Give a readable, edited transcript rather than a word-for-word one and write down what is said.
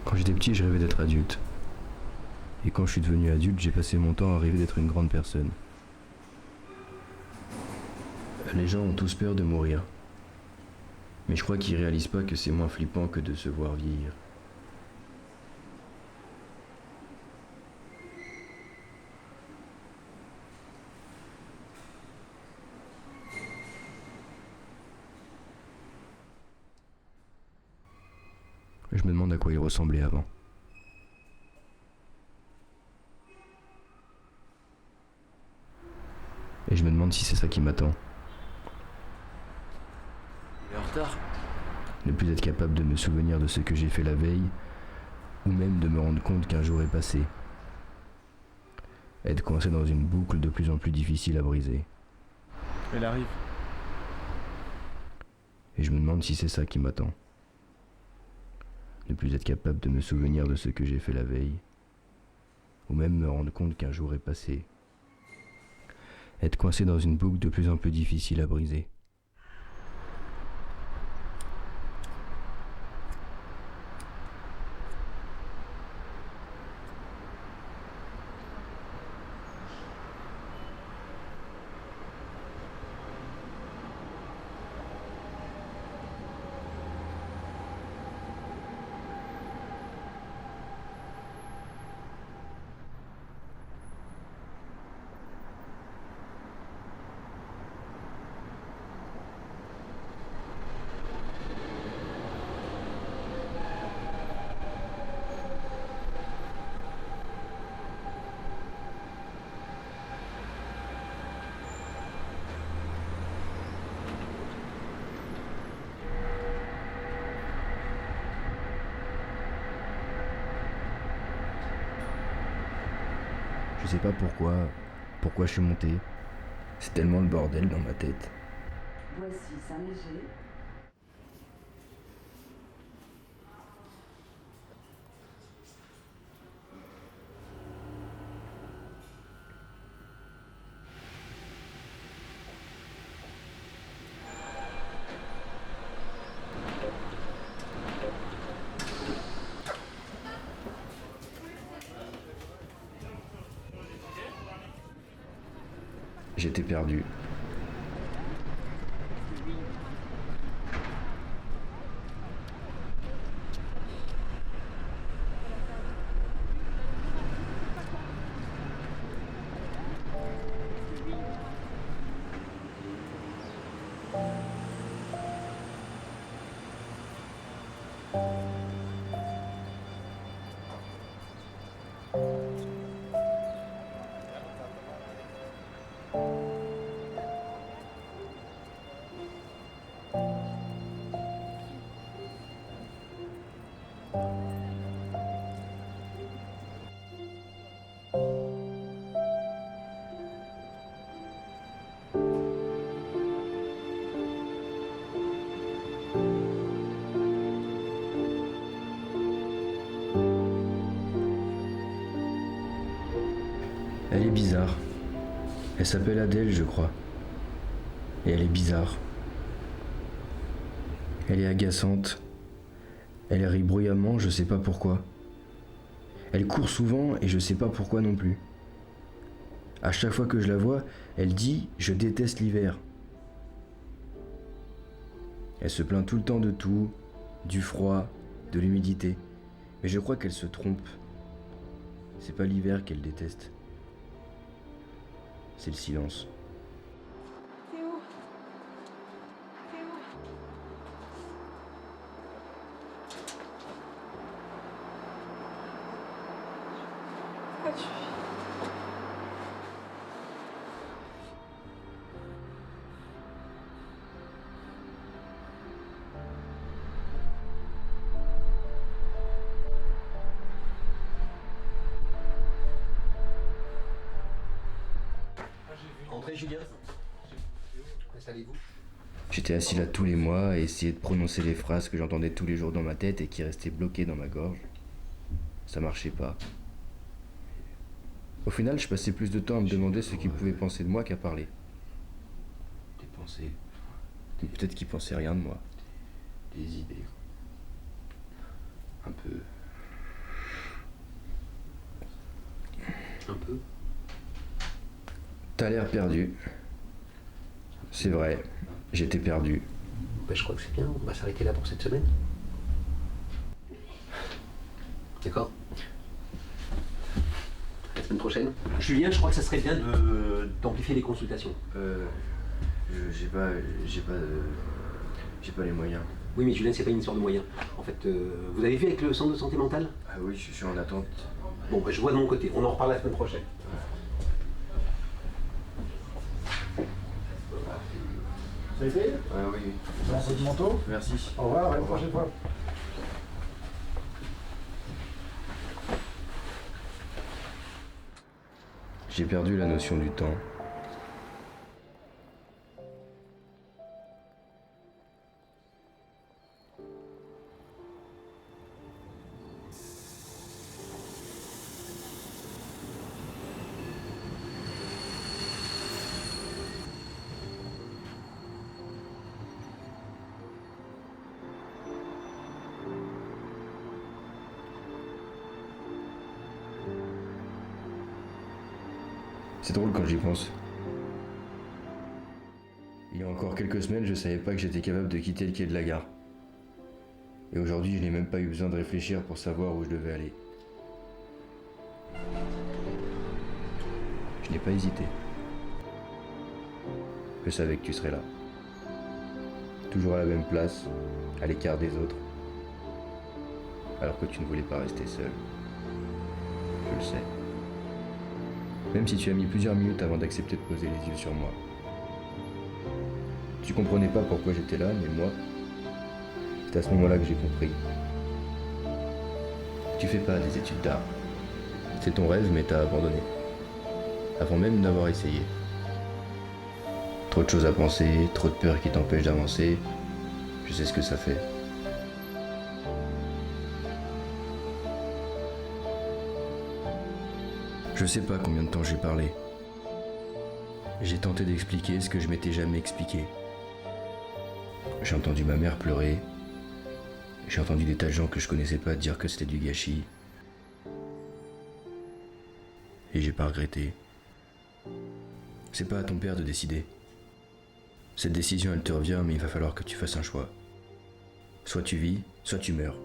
Quand j'étais petit, je rêvais d'être adulte. Et quand je suis devenu adulte, j'ai passé mon temps à rêver d'être une grande personne. Les gens ont tous peur de mourir. Mais je crois qu'ils réalisent pas que c'est moins flippant que de se voir vieillir. Je me demande à quoi il ressemblait avant. Et je me demande si c'est ça qui m'attend. Il est en retard. Ne plus être capable de me souvenir de ce que j'ai fait la veille, ou même de me rendre compte qu'un jour est passé. Être coincé dans une boucle de plus en plus difficile à briser. Elle arrive. Et je me demande si c'est ça qui m'attend. Ne plus être capable de me souvenir de ce que j'ai fait la veille, ou même me rendre compte qu'un jour est passé. Être coincé dans une boucle de plus en plus difficile à briser. Je sais pas pourquoi je suis monté. C'est tellement le bordel dans ma tête. Voici Saint-Léger. J'étais perdu. Elle est bizarre. Elle s'appelle Adèle, je crois. Et elle est bizarre. Elle est agaçante. Elle rit bruyamment, je sais pas pourquoi. Elle court souvent et je sais pas pourquoi non plus. À chaque fois que je la vois, elle dit « Je déteste l'hiver ». Elle se plaint tout le temps de tout, du froid, de l'humidité. Mais je crois qu'elle se trompe. C'est pas l'hiver qu'elle déteste. C'est le silence. Théo. Théo. Pourquoi tu... Entrez, Julien. Installez-vous. J'étais assis là tous les mois et essayé de prononcer les phrases que j'entendais tous les jours dans ma tête et qui restaient bloquées dans ma gorge. Ça marchait pas. Au final, je passais plus de temps à me demander ce qu'ils pouvaient penser de moi qu'à parler. Des pensées, Ou peut-être qu'ils pensaient rien de moi. des idées. Un peu T'as l'air perdu. C'est vrai, j'étais perdu. Ben, je crois que c'est bien, on va s'arrêter là pour cette semaine. D'accord? La semaine prochaine. Julien, je crois que ça serait bien d'amplifier les consultations. J'ai pas les moyens. Oui, mais Julien, c'est pas une histoire de moyens. En fait, vous avez vu avec le centre de santé mentale? Ah oui, je suis en attente. Bon, ben, je vois de mon côté. On en reparle la semaine prochaine. Ça a été? Oui. Merci du manteau. Merci. Au revoir, à la prochaine fois. J'ai perdu la notion du temps. C'est drôle quand j'y pense. Il y a encore quelques semaines, je savais pas que j'étais capable de quitter le quai de la gare. Et aujourd'hui, je n'ai même pas eu besoin de réfléchir pour savoir où je devais aller. Je n'ai pas hésité. Je savais que tu serais là. Toujours à la même place, à l'écart des autres. Alors que tu ne voulais pas rester seul. Je le sais. Même si tu as mis plusieurs minutes avant d'accepter de poser les yeux sur moi. Tu comprenais pas pourquoi j'étais là, mais moi, c'est à ce moment-là que j'ai compris. Tu fais pas des études d'art. C'est ton rêve, mais t'as abandonné. Avant même d'avoir essayé. Trop de choses à penser, trop de peurs qui t'empêchent d'avancer. Je sais ce que ça fait. Je sais pas combien de temps j'ai parlé. J'ai tenté d'expliquer ce que je m'étais jamais expliqué. J'ai entendu ma mère pleurer. J'ai entendu des tas de gens que je connaissais pas dire que c'était du gâchis. Et j'ai pas regretté. C'est pas à ton père de décider. Cette décision, elle te revient, mais il va falloir que tu fasses un choix. Soit tu vis, soit tu meurs.